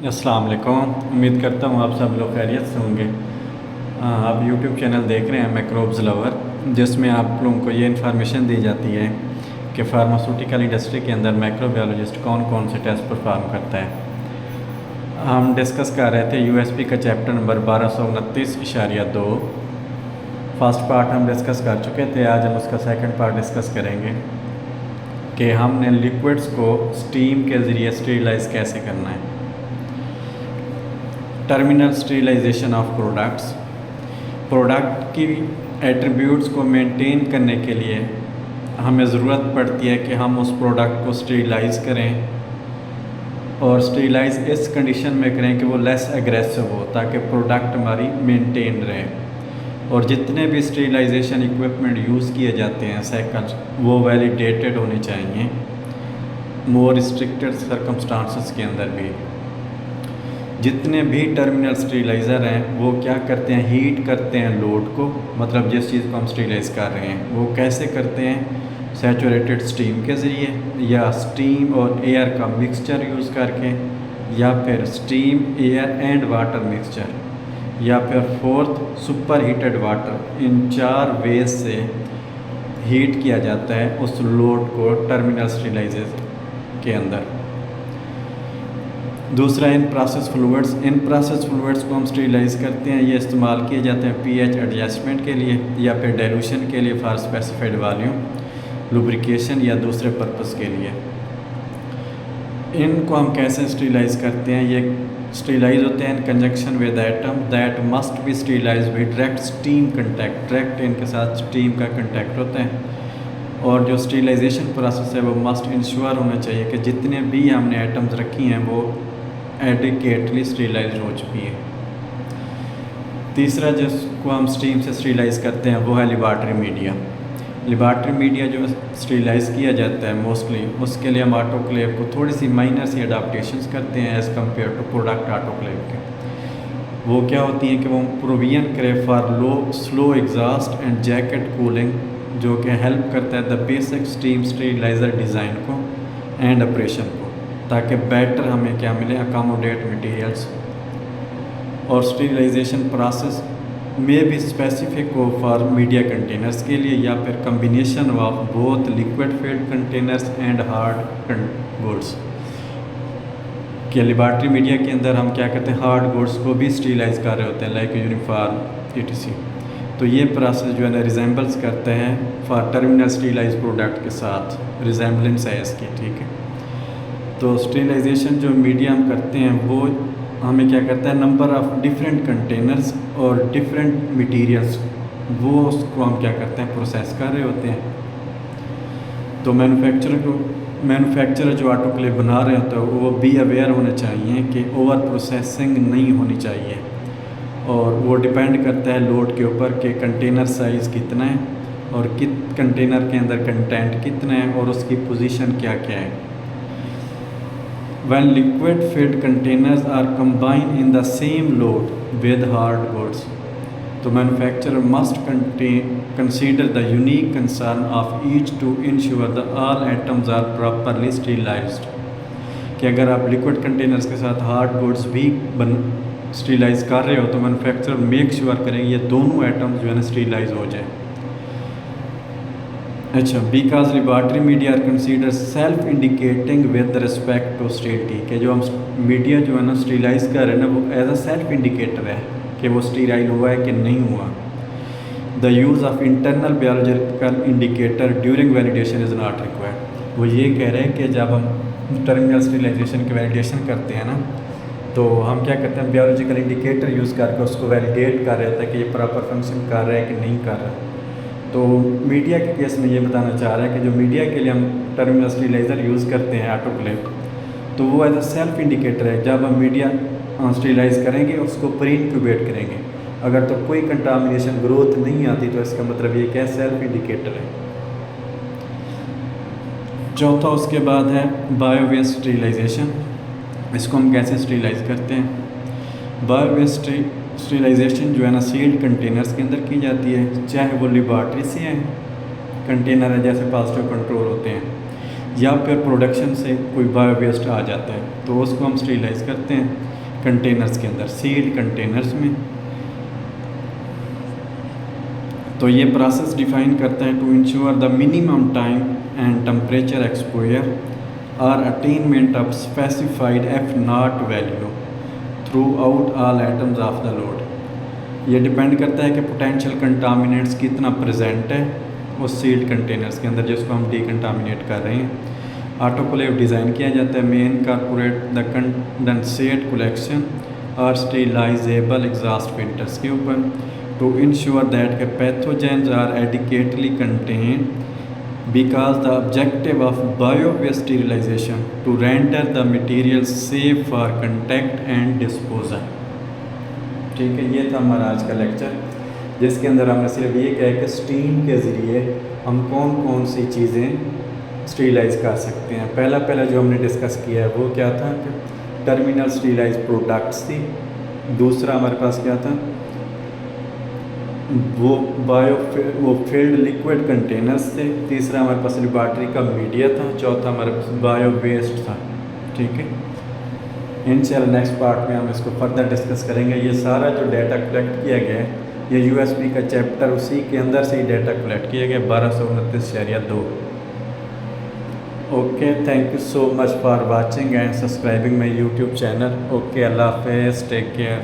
अस्सलाम वालेकुम। उम्मीद करता हूँ आप सब लोग खैरियत से होंगे। आप यूट्यूब चैनल देख रहे हैं मैक्रोब्स लवर, जिसमें आप लोगों को ये इन्फॉर्मेशन दी जाती है कि फार्मास्यूटिकल इंडस्ट्री के अंदर माइक्रोबायोलॉजिस्ट कौन कौन से टेस्ट परफॉर्म करता है। हम डिस्कस कर रहे थे यूएसपी का चैप्टर नंबर 1229.2। फर्स्ट पार्ट हम डिस्कस कर चुके थे। आज हम उसका सेकंड पार्ट डिस्कस करेंगे कि हमने लिक्विड्स को स्टीम के ज़रिए स्टेरिलाइज कैसे करना है। टर्मिनल स्टेरिलाइजेशन ऑफ प्रोडक्ट की एट्रीब्यूट्स को मेंटेन करने के लिए हमें ज़रूरत पड़ती है कि हम उस प्रोडक्ट को स्टेरिलाइज करें, और स्टेरिलाइज इस कंडीशन में करें कि वो लेस एग्रेसिव हो, ताकि प्रोडक्ट हमारी मेंटेन रहे। और जितने भी स्टेरिलाइजेशन इक्विपमेंट यूज़ किए जाते हैं साइकिल्स, वो वैलिडेटेड होने चाहिए मोर रिस्ट्रिक्टेड सर्कमस्टांसेस के अंदर भी। जितने भी टर्मिनल स्टेरिलाइज़र हैं वो क्या करते हैं, हीट करते हैं लोड को, मतलब जिस चीज़ को हम स्टेरिलाइज कर रहे हैं वो कैसे करते हैं, सैचुरेटेड स्टीम के ज़रिए या स्टीम और एयर का मिक्सचर यूज़ करके, या फिर steam air and water mixture, या फिर फोर्थ सुपर हीटेड वाटर। इन 4 वेज से हीट किया जाता है उस लोड को टर्मिनल स्टेरिलाइजर के अंदर। दूसरा इन प्रोसेस फ्लूइड्स को हम स्टेरिलाइज करते हैं। ये इस्तेमाल किए जाते हैं पीएच एडजस्टमेंट के लिए, या फिर डाइल्यूशन के लिए फॉर स्पेसिफाइड वॉल्यूम, लुब्रिकेशन या दूसरे पर्पस के लिए। इनको हम कैसे स्टेरिलाइज करते हैं, ये स्टेरिलाइज होते हैं इन conjunction with atom that must be sterilise with direct steam contact. Direct इनके साथ स्टीम का कंटैक्ट होता है, और जो स्टेरिलाइजेशन प्रोसेस है वो मस्ट इंश्योर होना चाहिए कि जितने भी हमने एटम्स रखी हैं वो एडिकेटली स्टेरिलाइज हो चुकी है। तीसरा जिसको हम स्टीम से स्टेरिलाइज करते हैं वो है लेबॉरेटरी मीडिया। लेबॉरेटरी मीडिया जो स्टेरिलाइज किया जाता है मोस्टली, उसके लिए हम ऑटोक्लेव को थोड़ी सी माइनर सी अडाप्टेशंस करते हैं as compare to product autoclave के। वो क्या होती हैं कि वो प्रोविजन करे for slow exhaust and jacket cooling, जो कि हेल्प करता है the basic steam sterilizer design को एंड ऑपरेशन को, ताकि बेटर हमें क्या मिले, अकोमोडेट मटेरियल्स। और स्टेरिलाइजेशन प्रोसेस में भी स्पेसिफिक हो फॉर मीडिया कंटेनर्स के लिए, या फिर combination of both liquid field containers and hard goods. कि लेबॉरेटरी मीडिया के अंदर हम क्या करते हैं, हार्ड गुड्स को भी स्टेरिलाइज कर रहे होते हैं, लाइक यूनिफॉर्म etc। तो ये प्रोसेस जो है ना रिजेंबल्स करते हैं फॉर टर्मिनल स्टेरिलाइज प्रोडक्ट के साथ, रिजेंबलेंस है इसकी, ठीक है। तो स्टेरिलाइजेशन जो मीडिया हम करते हैं वो हमें क्या करता है, नंबर ऑफ़ डिफरेंट कंटेनर्स और डिफरेंट मटेरियल्स, वो उसको हम क्या करते हैं, प्रोसेस कर रहे होते हैं। तो मैन्युफैक्चरर जो ऑटोक्लेव बना रहे होते हैं वो भी अवेयर होने चाहिए कि ओवर प्रोसेसिंग नहीं होनी चाहिए, और वो डिपेंड करता है लोड के ऊपर कि कंटेनर साइज़ कितना है और कंटेनर के अंदर कंटेंट कितना है और उसकी पोजीशन क्या क्या है। When liquid filled containers are combined in the same load with hard goods, the manufacturer must consider the unique concern of each to ensure that all atoms are properly sterilized। कि अगर आप liquid containers के साथ hard goods भी sterilise कर रहे हो तो मैन्युफैक्चरर मेक श्योर करेंगे ये दोनों एटम्स जो है ना स्टेरिलाइज हो जाए। अच्छा, because laboratory media are consider self indicating with respect to sterility, के जो हम मीडिया जो है ना स्टेरिलाइज कर रहे हैं ना वो एज अ सेल्फ इंडिकेटर है कि वो स्टेराइल हुआ है कि नहीं हुआ। The use of internal biological indicator during validation is not required. वो ये कह रहे हैं कि जब हम टर्मिनल स्टेरिलाइजेशन की वैलिडेशन करते हैं ना, तो हम क्या करते हैं, बायोलॉजिकल इंडिकेटर यूज़ करके उसको वैलिडेट कर रहे होते हैं कि ये प्रॉपर फंक्शन कर रहा है कि नहीं कर रहा। तो मीडिया के केस में ये बताना चाह रहा है कि जो मीडिया के लिए हम टर्मिनल स्टेरिलाइज़र यूज़ करते हैं ऑटोक्लेव, तो वो एज अ सेल्फ इंडिकेटर है। जब हम मीडिया स्टेरिलाइज करेंगे उसको प्री इंक्यूबेट करेंगे, अगर तो कोई कंटामिनेशन ग्रोथ नहीं आती तो इसका मतलब ये क्या, सेल्फ इंडिकेटर है। चौथा उसके बाद है बायोवेस्ट स्टेरिलाइजेशन। इसको हम कैसे स्टेरिलाइज करते हैं। बायोवेस्ट स्टेरिलाइजेशन जो है ना सील्ड कंटेनर्स के अंदर की जाती है, चाहे वो लेबॉरेटरी से हैं कंटेनर है जैसे पॉजिटिव कंट्रोल होते हैं, या फिर प्रोडक्शन से कोई बायो वेस्ट आ जाता है तो उसको हम स्टेरिलाइज करते हैं कंटेनर्स के अंदर, सील्ड कंटेनर्स में। तो ये प्रोसेस डिफाइन करता है to ensure the minimum time and temperature exposure और attainment of specified F0 value throughout all atoms of the load. ये डिपेंड करता है कि पोटेंशियल कंटामिनेंट्स कितना प्रेजेंट है उस सील्ड कंटेनर्स के अंदर जिसको हम डिकंटामिनेट कर रहे हैं। ऑटोक्लेव डिज़ाइन किया जाता है में इनकॉर्पोरेट द कंडेंसेट कलेक्शन और स्टेरिलाइजेबल एग्जॉस्ट फिल्टर्स के ऊपर टू इंश्योर दैट के pathogens are adequately contain because the objective of bio-waste sterilization to render the material safe for contact and disposal। ठीक है, ये था हमारा आज का लेक्चर जिसके अंदर हमने सिर्फ ये कहा कि स्टीम के ज़रिए हम कौन कौन सी चीज़ें स्टेरिलाइज कर सकते हैं। पहला जो हमने डिस्कस किया है वो क्या था कि टर्मिनल स्टेरिलाइज प्रोडक्ट्स थी। दूसरा हमारे पास क्या था, वो फील्ड लिक्विड कंटेनर्स थे। तीसरा हमारे पास लेबॉरेटरी का मीडिया था। चौथा हमारे पास बायो वेस्ट था। ठीक है, इंशाल्लाह नेक्स्ट पार्ट में हम इसको फर्दर डिस्कस करेंगे। ये सारा जो डाटा कलेक्ट किया गया है ये यूएसपी का चैप्टर उसी के अंदर से ही डाटा कलेक्ट किया गया 1229.2। Okay, thank you so much for watching and subscribing my YouTube channel. Okay, अल्लाह हाफिज़, टेक केयर।